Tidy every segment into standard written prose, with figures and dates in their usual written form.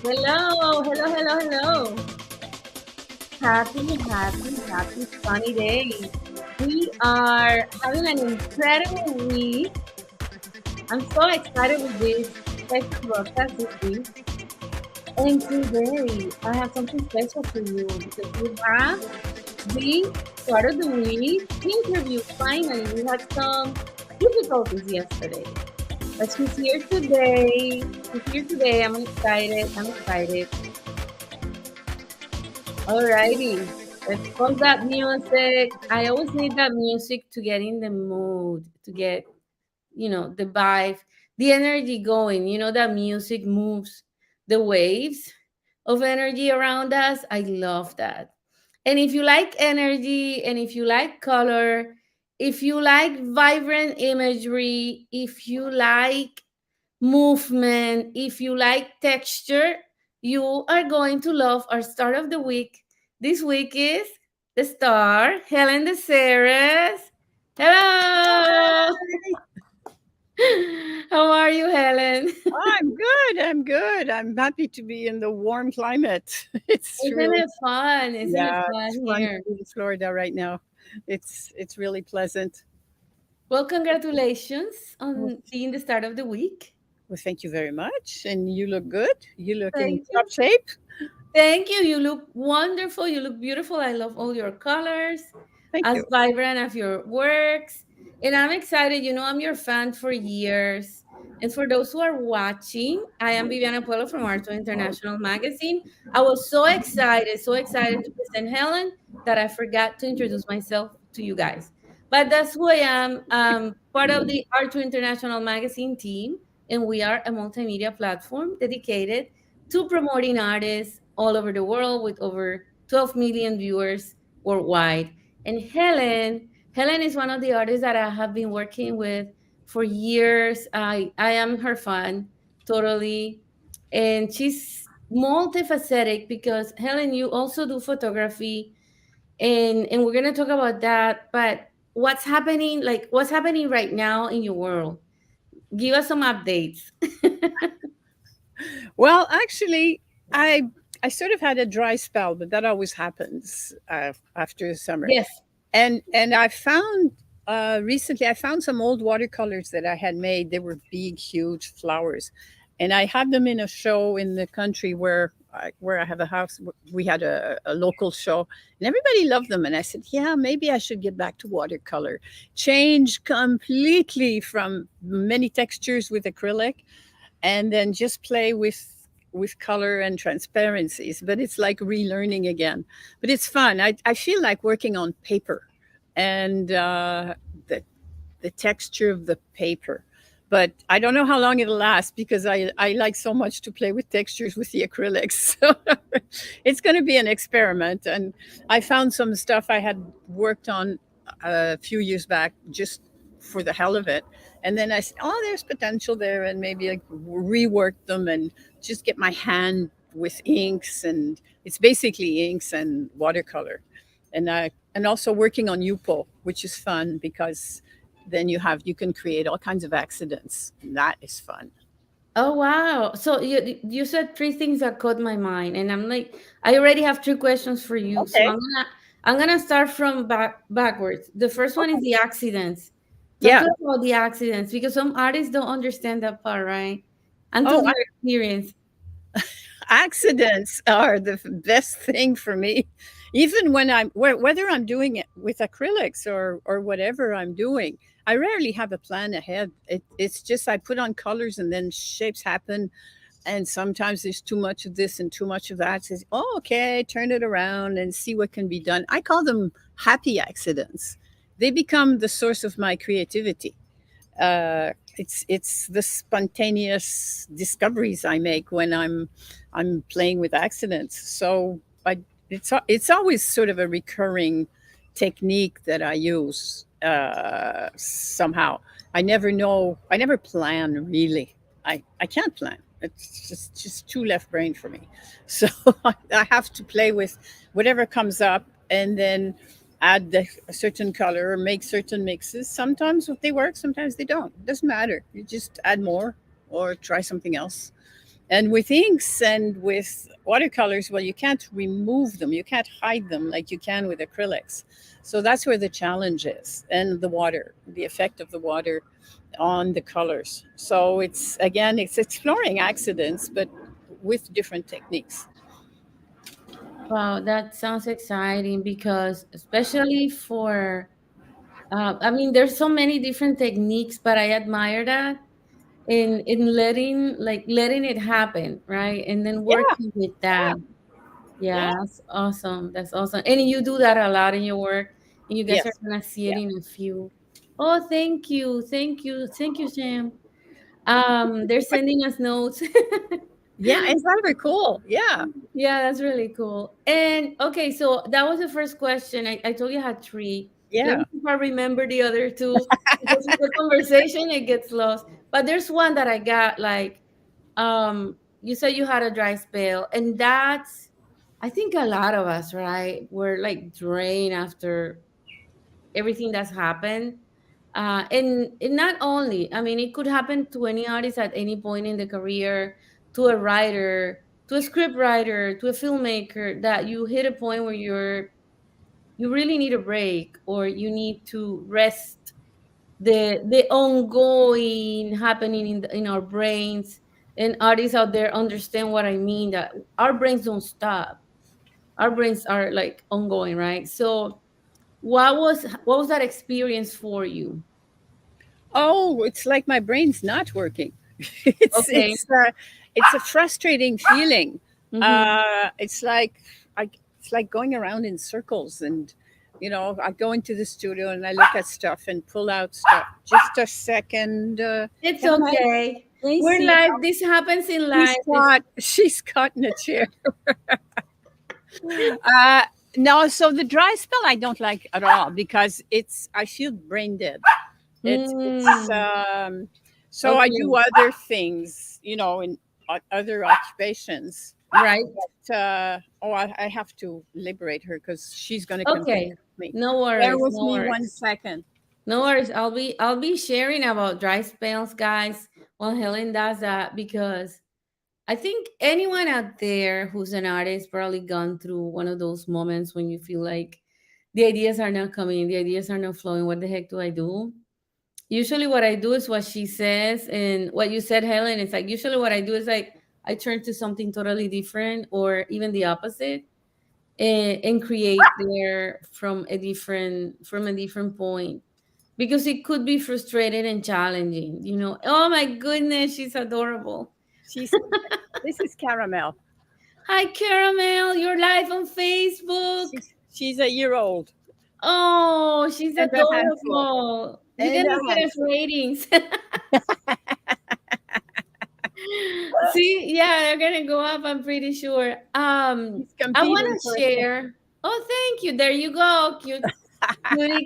Hello, hello, hello, hello. Happy sunny day. We are having an incredible week. I'm so excited with this special broadcast this week. And today I have something special for you because we have the start of the week interview. Finally, we had some difficulties yesterday, but she's here today. She's here today. I'm excited. I'm excited. Alrighty, let's pause that music. I always need that music to get in the mood, to get, the vibe, the energy going. That music moves the waves of energy around us. I love that. And if you like energy and if you like color, if you like vibrant imagery, if you like movement, if you like texture, you are going to love our start of the week. This week is the star, Helen de Ceres. Hello! How are you, Helen? I'm good. I'm good. I'm happy to be in the warm climate. It's Isn't really it fun? Isn't it yeah, it's fun fun to here? be in Florida right now. It's really pleasant. Well, congratulations Well, on being the start of the week. well, thank you very much. And you look good. You look in Thank top you. shape. Thank you. You look wonderful. You look beautiful. I love all your colors, Thank as you. vibrant as your works. And I'm excited. I'm your fan for years. And for those who are watching, I am Viviana Puello from ArtTour International magazine. I was so excited to present Helen that I forgot to introduce myself to you guys. But that's who I am. Part of the ArtTour International magazine team, and we are a multimedia platform dedicated to promoting artists all over the world with over 12 million viewers worldwide. And Helen is one of the artists that I have been working with for years. I am her fan totally. And she's multifaceted because Helen, you also do photography and we're gonna talk about that. But what's happening right now in your world? Give us some updates. Well, actually, I I sort of had a dry spell, but that always happens after the summer. Yes. And I found recently I found some old watercolors that I had made. They were big, huge flowers, and I had them in a show in the country where I have a house. We had a local show, and everybody loved them. And I said, yeah, maybe I should get back to watercolor. Change completely from many textures with acrylic, and then just play with color and transparencies, but it's like relearning again. But it's fun. I feel like working on paper and the, the texture of the paper. But I don't know how long it'll last because I like so much to play with textures with the acrylics. So it's going to be an experiment. And I found some stuff I had worked on a few years back just for the hell of it. And then I said, oh, there's potential there. And maybe I rework them and just get my hand with inks. And it's basically inks and watercolor. And also working on Yupo, which is fun because then you can create all kinds of accidents. And that is fun. Oh wow. So you said three things that caught my mind and I'm like I already have three questions for you. So Okay. I'm gonna start from backwards. The first one is Okay. the accidents. Talk Yeah. to us about the accidents because some artists don't understand that part, right? Until Oh, your experience. accidents are the best thing for me. Even when whether I'm doing it with acrylics or whatever I'm doing, I rarely have a plan ahead. It's just I put on colors and then shapes happen. And sometimes there's too much of this and too much of that. Says, oh, okay, turn it around and see what can be done. I call them happy accidents. They become the source of my creativity. It's the spontaneous discoveries I make when I'm playing with accidents. So it's always sort of a recurring technique that I use somehow. I never know. I never plan really. I can't plan. It's just too left brain for me. So I have to play with whatever comes up and then a certain color or make certain mixes. Sometimes they work, sometimes they don't. It doesn't matter. You just add more or try something else. And with inks and with watercolors, well, you can't remove them, you can't hide them like you can with acrylics. So that's where the challenge is, and the water, the effect of the water on the colors. So it's again, it's exploring accidents, but with different techniques. Wow, that sounds exciting because especially for I mean, there's so many different techniques, but I admire that in letting it happen, right? And then Yeah, working with yeah, that. yeah. Yeah, that's awesome. That's awesome. And you do that a lot in your work, and you guys are Yes. gonna see it Yeah. in a few. Oh, thank you, thank you, thank you, Sam. They're sending us notes. Yeah, it's very cool. Yeah. Yeah, that's really cool. And okay, so that was the first question. I told you I had three. Let me Yeah. see if I remember the other two because in the conversation it gets lost. But there's one that I got like you said you had a dry spell, and that's I think a lot of us, right? We're like drained after everything that's happened. And not only, I mean, it could happen to any artist at any point in the career, to a writer, to a script writer, to a filmmaker, that you hit a point where you really need a break or you need to rest the ongoing happening in our brains. And artists out there understand what I mean, that our brains don't stop. Our brains are like ongoing, right? So what was that experience for you? Oh, it's like my brain's not working. it's Okay. it's uh, it's a frustrating feeling. Mm-hmm. It's like I it's like going around in circles, and I go into the studio and I look at stuff and pull out stuff. Just a second, It's can I okay. let me We're see? live. This happens in life. She's caught. She's caught in a chair. Uh, no, so the dry spell I don't like at all because I feel brain dead. It's Mm, so I do okay. other things, in other occupations. Right. I have to liberate her because she's going to continue Okay. with me. No Bear worries. with No me one worries. second. No worries. I'll be sharing about dry spells, guys, while Helen does that because I think anyone out there who's an artist probably gone through one of those moments when you feel like the ideas are not coming, the ideas are not flowing. What the heck do I do? Usually what I do is what she says, and what you said, Helen, it's like usually what I do is like I turn to something totally different or even the opposite, and create there from a different point, because it could be frustrating and challenging. Oh my goodness, she's adorable. She's This is Caramel. Hi, Caramel, you're live on Facebook. She's a year old Oh, she's and a handful adorable. You and gotta a get us handful. ratings. See, yeah, they're gonna go up, I'm pretty sure. She's I competing wanna for attention. share. Oh, thank you. There you go. Cutie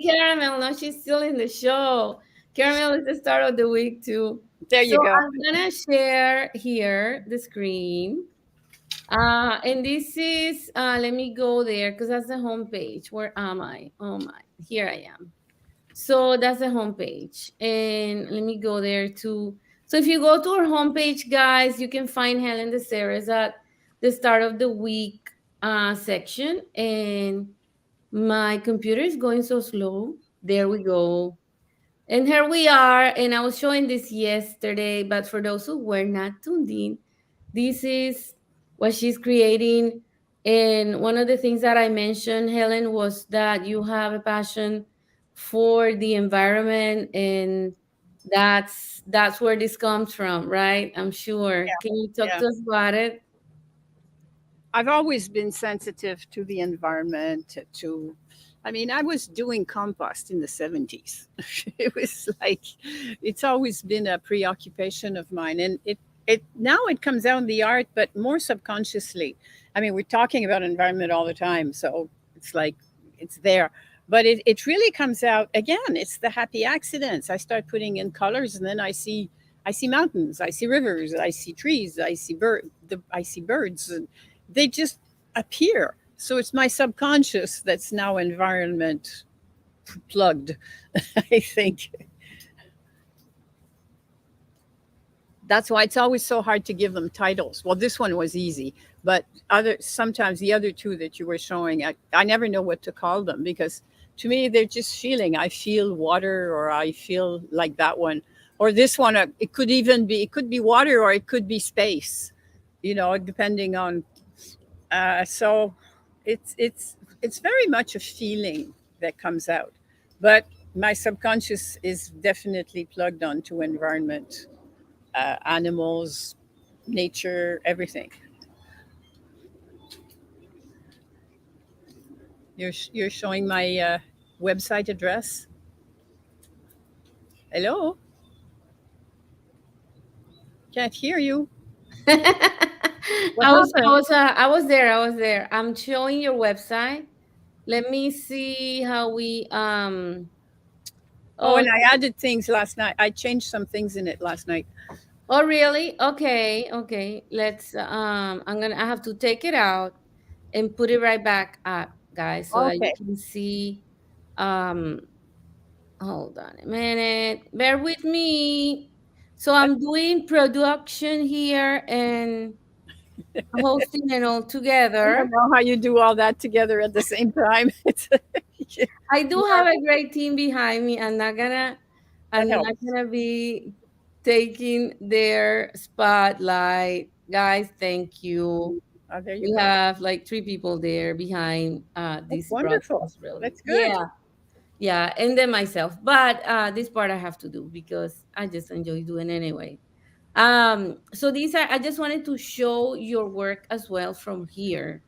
Caramel. No, she's still in the show. Caramel is the star of the week too. There So you go. I'm gonna share here the screen. And this is let me go there because that's the homepage. Where am I? Oh my, here I am. So that's the homepage. And let me go there too. So if you go to our homepage, guys, you can find Helen DeSeres at the start of the week section. And my computer is going so slow. There we go. And here we are. And I was showing this yesterday, but for those who were not tuned in, this is what she's creating. And one of the things that I mentioned, Helen, was that you have a passion for the environment, and that's where this comes from, right? I'm sure. Can you talk Yeah. to us about it? I've always been sensitive to the environment, I mean, I was doing compost in the 70s. It was like, it's always been a preoccupation of mine. And it now it comes out in the art, but more subconsciously. I mean, we're talking about environment all the time. So it's like, it's there. But it really comes out again. It's the happy accidents. I start putting in colors and then I see mountains, I see rivers, I see trees, I see birds, and they just appear. So it's my subconscious that's now environment plugged, I think. That's why it's always so hard to give them titles. Well, this one was easy, but other sometimes the other two that you were showing, I never know what to call them because to me they're just feeling. I feel water, or I feel like that one, or this one. It could even be, it could be water, or it could be space. You know, depending on. So, it's very much a feeling that comes out, but my subconscious is definitely plugged onto environment, animals, nature, everything. You're showing my website address. Hello, can't hear you. What happened? I was there. I was there. I'm showing your website. Let me see how we Oh, oh, and I added things last night. I changed some things in it last night. oh really? Okay, okay. Let's I have to take it out and put it right back up, guys, so that you Okay. can see. um Hold on a minute. Bear with me. So I, I'm doing production here and hosting it all I together. don't know how you do all that together at the same time. It's I do yeah, have a great team behind me. that I'm not helps. gonna be taking their spotlight. Guys, thank you. Oh, there you We go. have like three people there behind That's this wonderful. broadcast, really. That's good. Yeah, yeah, and then myself. But this part I have to do because I just enjoy doing it anyway. So these are, I just wanted to show your work as well from here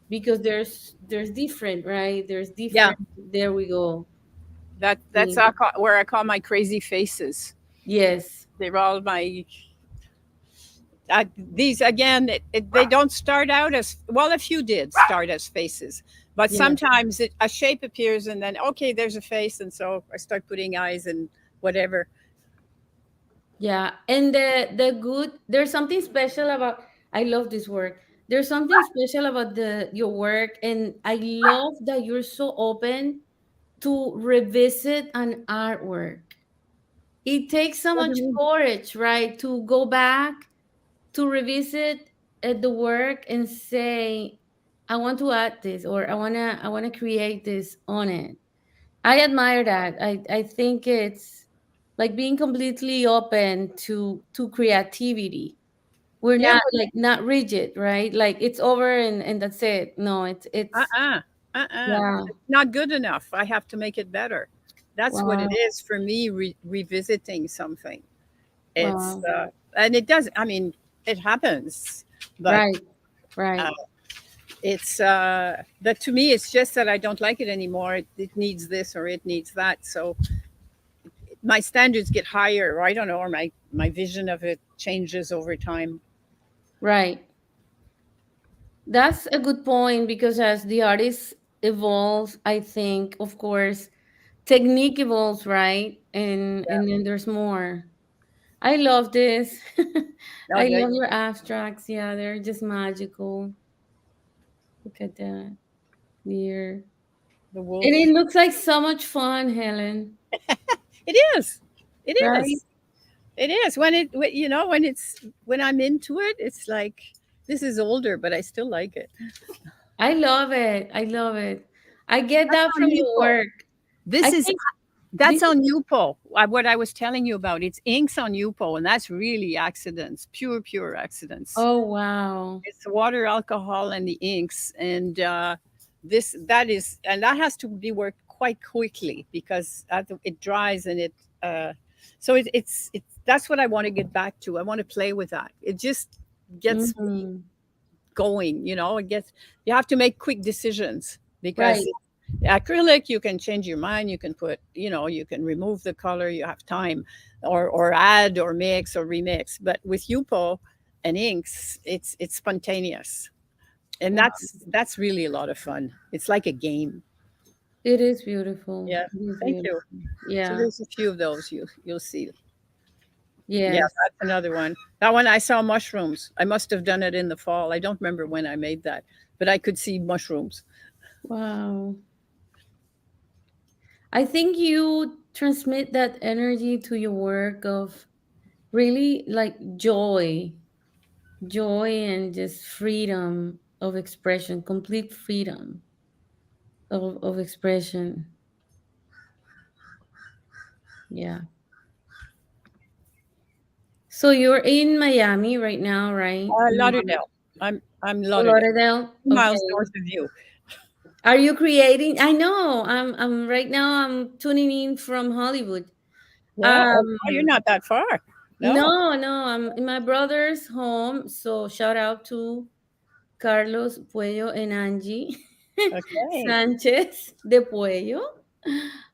because there's different, right? There's Yeah, different. There we go. that's See? where I call my crazy faces. Yes. They're all my. These again, they don't start out as well. A few did start as faces, but Yeah. sometimes a shape appears, and then okay, there's a face, and so I start putting eyes and whatever. Yeah. And the good, there's something special about, I love this work. There's something special about the your work, and I love that you're so open to revisit an artwork. It takes so What do much you mean? courage, right? To go back to revisit the work and say, I want to add this, or I wanna create this on it. I admire that. I think it's like being completely open to creativity. We're Yeah, not like not rigid, right? Like it's over and that's it. No, it's uh-uh, uh-uh. yeah. It's not good enough. I have to make it better. That's what it Wow. is for me. Revisiting something. It's Wow. and it does. I mean, it happens, but Right. uh, Right. it's that to me. It's just that I don't like it anymore. It needs this or it needs that. So my standards get higher. Or I don't know, or my vision of it changes over time. Right. That's a good point because as the artist evolves, I think, of course, technique evolves, right? And then there's more. I love this. Now I the love your abstracts. Yeah, they're just magical. Look at that. Here. the And wolf. it looks like so much fun, Helen. It is. It Right? is. It is you know when I'm into it. It's like this is older, but I still like it. I love it. I love it. I get That's that on from your Yupo. work. I This is think That's this is, on Yupo. What I was telling you about. It's inks on Yupo, and that's really accidents, pure accidents. oh wow. It's the water, alcohol, and the inks, and this that is, and that has to be worked quite quickly because it dries and it. So it's that's what I want to get back to. I want to play with that. It just gets me Hmm. going. You know, it gets you have to make quick decisions because Right. acrylic you can change your mind. You can put you can remove the color. You have time, or add or mix or remix. But with Yupo and inks, it's spontaneous, and Wow. that's really a lot of fun. It's like a game. It is beautiful. Yeah, It is thank you. beautiful. So Yeah. there's a few of those you'll see. Yeah, Yes. that's another one. That one I saw mushrooms. I must have done it in the fall. I don't remember when I made that, but I could see mushrooms. Wow. I think you transmit that energy to your work of really like joy and just freedom of expression, complete freedom of expression. Yeah. So you're in Miami right now, right? Lauderdale. I'm Fort Lauderdale, Lauderdale. 2 miles Okay. north of you. Are you creating? I know. I'm right now. I'm tuning in from Hollywood. Yeah. Oh, you're Um, not that far. No. no, I'm in my brother's home. So shout out to Carlos Puello and Angie Okay. Sanchez de Puello,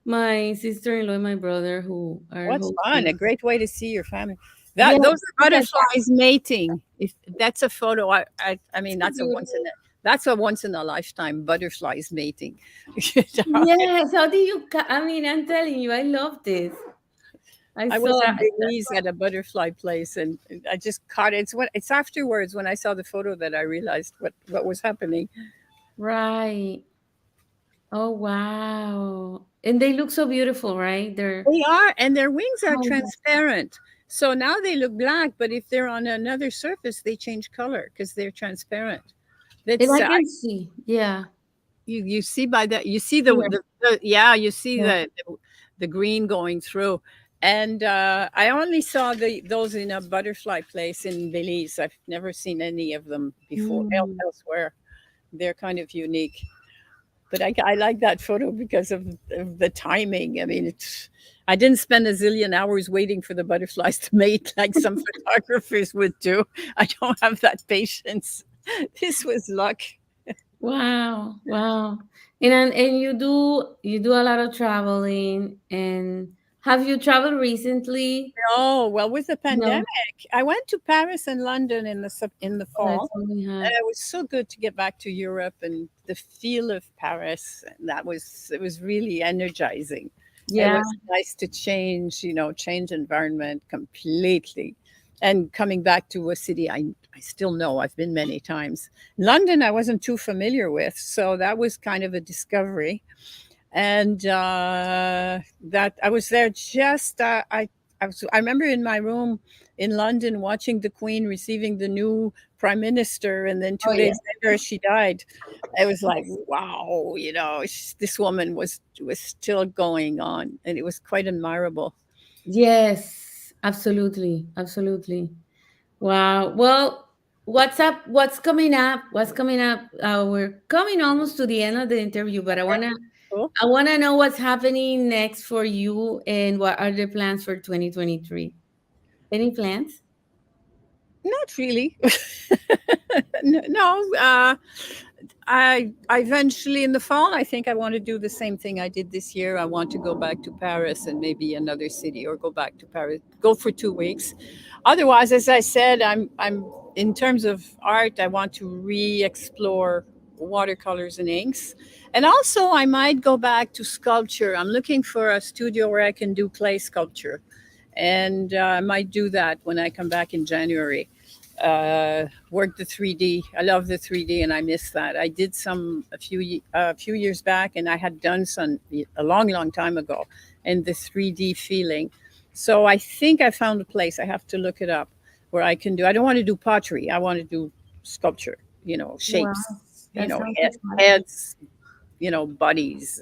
my sister-in-law and my brother who are What's fun? A hosting. great way to see your family. Yes, Those are look at that. butterflies mating. If that's a photo, I mean So beautiful. that's a once in a lifetime butterflies mating. You know, Yes, how do you? I mean, I'm telling you, I love this. I I saw was in that. Belize at a butterfly place, and I just caught it. It's afterwards when I saw the photo that I realized what was happening. Right. Oh, wow. And they look so beautiful, right? They're They are, and their wings are oh, transparent. So now they look black, but if they're on another surface, they change color because they're transparent. and That's I can see. Yeah. you see by that you see Here. yeah, you see Yeah. the green going through. And I only saw those in a butterfly place in Belize. I've never seen any of them before Mm. elsewhere. They're kind of unique. But I like that photo because of the timing. I mean, I didn't spend a zillion hours waiting for the butterflies to mate like some photographers would do. I don't have that patience. This was luck. Wow. Wow. And you do a lot of traveling, and have you traveled recently? Oh, well, with the No. pandemic, I went to Paris and London in the Oh, that's fall, all we and have. it was so good to get back to Europe and the feel of Paris. It was really energizing. It Yeah. was nice to change, change environment completely. And coming back to a city I still know I've been many times. London, I wasn't too familiar with, so that was kind of a discovery. And that I was there just I remember in my room in London watching the Queen receiving the new prime minister, and then Oh, 2 days yeah. later she died. It was like, wow, this woman was still going on, and it was quite admirable. Yes, absolutely. Absolutely. Wow. Well, what's up? What's coming up? What's coming up? We're coming almost to the end of the interview, but Cool. I wanna know what's happening next for you and what are the plans for 2023. Any plans? Not really. No, I eventually in the fall, I think I want to do the same thing I did this year. I want to go back to Paris and maybe another city, or go back to Paris, go for 2 weeks. Otherwise, as I said, I'm in terms of art, I want to re-explore watercolors and inks, and also I might go back to sculpture. I'm looking for a studio where I can do clay sculpture, and I might do that when I come back in January. Work the 3D. I love the 3D, and I miss that. I did some a few years back, and I had done some a long time ago, and the 3D feeling. So I think I found a place. I have to look it up where I can do. I don't want to do pottery. I want to do sculpture. Wow, Shapes. that sounds exciting. Heads. Bodies.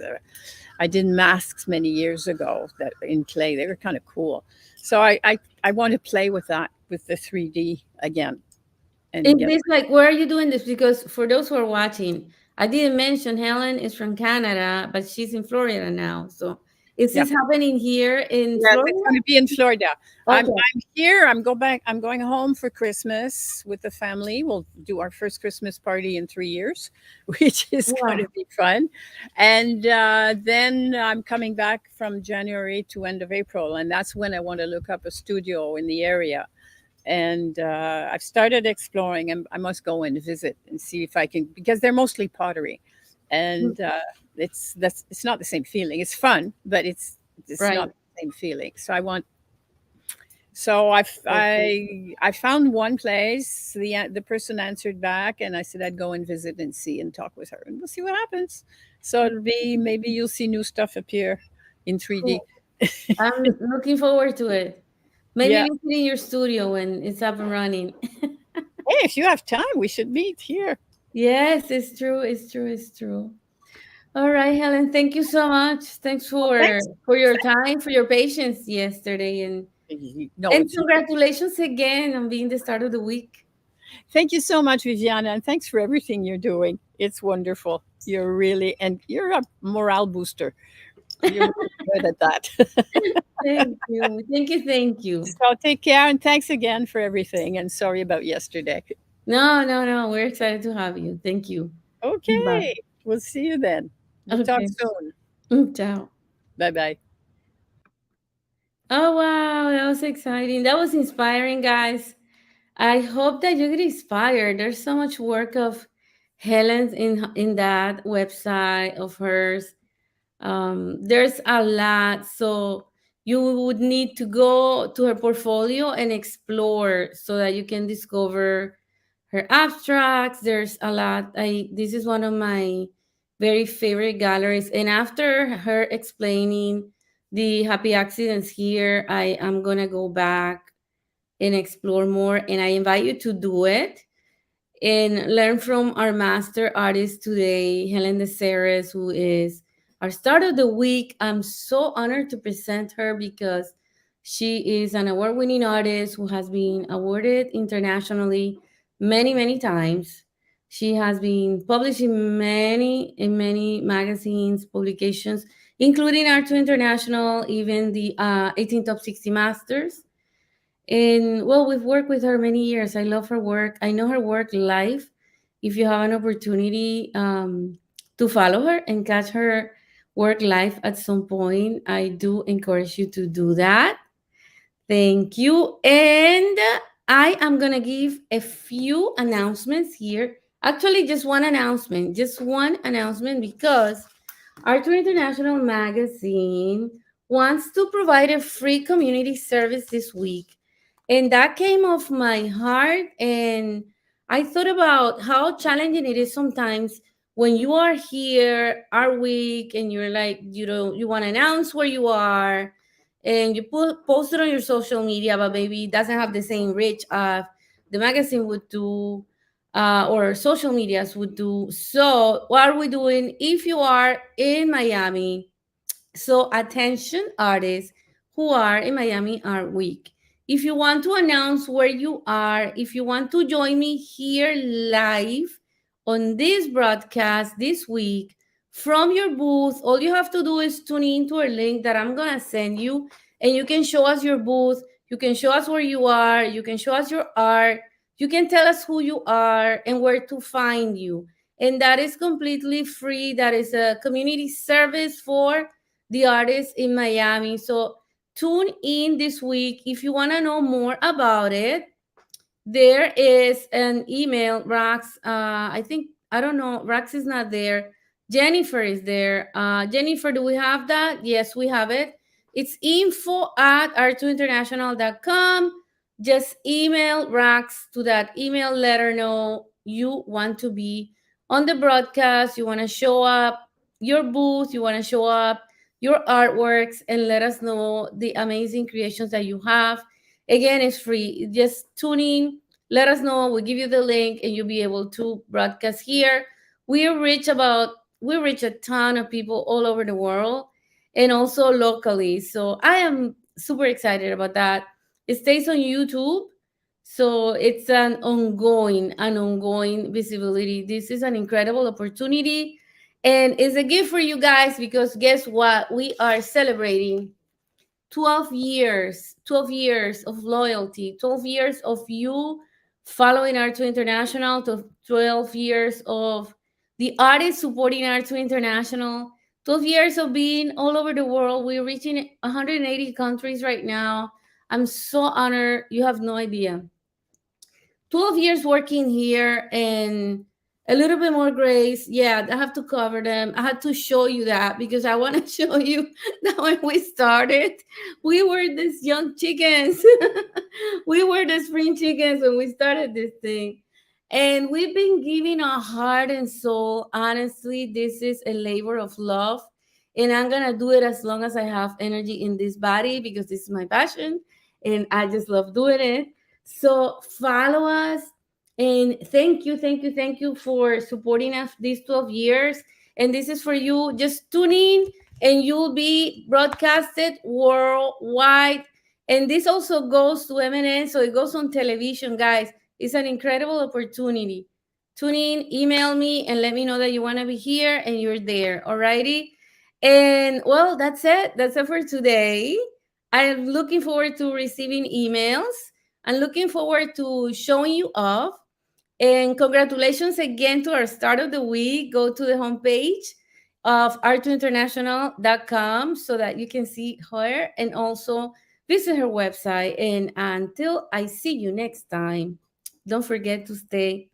I did masks many years ago that in clay. They were kind of cool. So I want to play with that, with the 3D again, and Is get. this like where are you doing this? Because for those who are watching, I didn't mention Helen is from Canada, but she's in Florida now. So is Yeah. this happening here in Yes, Florida? it's going to be in Florida. Okay. I'm here. I'm going home for Christmas with the family. We'll do our first Christmas party in 3 years, which is going Wow. to be fun. And then I'm coming back from January to end of April, and that's when I want to look up a studio in the area. And I've started exploring, and I must go and visit and see if I can, because they're mostly pottery, and it's not the same feeling. It's fun, but it's Right. not the same feeling. So I found one place. The person answered back, and I said I'd go and visit and see and talk with her, and we'll see what happens. So it'll be, maybe you'll see new stuff appear in 3D. Cool. I'm looking forward to it. Yeah. Maybe visit in your studio when it's up and running. Hey, if you have time, we should meet here. Yes, it's true. It's true. It's true. All right, Helen. Thank you so much. Thanks Well, thanks. for your time, for your patience yesterday, No, and it's congratulations again on being the start of the week. thank you so much, Viviana, and thanks for everything you're doing. It's wonderful. You're really, and you're a morale booster. You're really good at that. Thank you. Thank you. Thank you. So take care and thanks again for everything. And sorry about yesterday. No, no, no. We're excited to have you. Thank you. Bye. Okay. We'll see you then. We'll talk Okay. soon. Ciao. Bye bye. Oh, wow. That was exciting. That was inspiring, guys. I hope that you get inspired. There's so much work of Helen's in that website of hers. There's a lot, so you would need to go to her portfolio and explore so that you can discover her abstracts. There's a lot. I This is one of my very favorite galleries, and after her explaining the happy accidents here, I am gonna go back and explore more, and I invite you to do it and learn from our master artist today, Helen de Ceres, who is our start of the week. I'm so honored to present her because she is an award winning artist who has been awarded internationally many, many times. She has been published in many magazines, publications, including ArtTour International, even the 18 Top 60 Masters. And well, we've worked with her many years. I love her work. I know her work live. If you have an opportunity to follow her and catch her work live at some point, I do encourage you to do that. Thank you. And I am going to give a few announcements here. Actually, just one announcement because ArtTour International Magazine wants to provide a free community service this week. And that came off my heart. And I thought about how challenging it is sometimes when you are here our week and you're like, you want to announce where you are and you post it on your social media, but maybe it doesn't have the same reach the magazine would do or social medias would do. So, what are we doing if you are in Miami? So, attention artists who are in Miami Art Week. If you want to announce where you are, if you want to join me here live on this broadcast this week from your booth, all you have to do is tune into a link that I'm going to send you, and you can show us your booth. You can show us where you are. You can show us your art. You can tell us who you are and where to find you. And that is completely free. That is a community service for the artist in Miami. So tune in this week if you want to know more about it. There is an email, Rax. I think, I don't know, Rax is not there. Jennifer is there. Jennifer, do we have that? Yes, we have it. It's info@art2international.com. Just email Rax to that email. Let her know you want to be on the broadcast. You want to show up your booth. You want to show up your artworks and let us know the amazing creations that you have. Again, it's free. Just tune in, let us know. We'll give you the link and you'll be able to broadcast here. We reach about we reach a ton of people all over the world and also locally. So I am super excited about that. It stays on YouTube. So it's an ongoing visibility. This is an incredible opportunity. And it's a gift for you guys because guess what? We are celebrating 12 years of loyalty, 12 years of you following ArtTour International, to 12 years of the artists supporting ArtTour International, 12 years of being all over the world. We're reaching 180 countries right now. I'm so honored. You have no idea. 12 years working here and a little bit more grace. Yeah, I have to cover them. I had to show you that because I want to show you that when we started, we were these young chickens. We were the spring chickens when we started this thing. And we've been giving our heart and soul. Honestly, this is a labor of love. And I'm going to do it as long as I have energy in this body because this is my passion and I just love doing it. So follow us, and thank you for supporting us these 12 years. And this is for you. Just tune in, and you'll be broadcasted worldwide. And this also goes to MNN, so it goes on television, guys. It's an incredible opportunity. Tune in, email me, and let me know that you want to be here and you're there. Alrighty. And well, that's it. That's it for today. I'm looking forward to receiving emails. I'm looking forward to showing you off. And congratulations again to our start of the week. Go to the homepage of art2international.com so that you can see her and also visit her website. And until I see you next time, don't forget to stay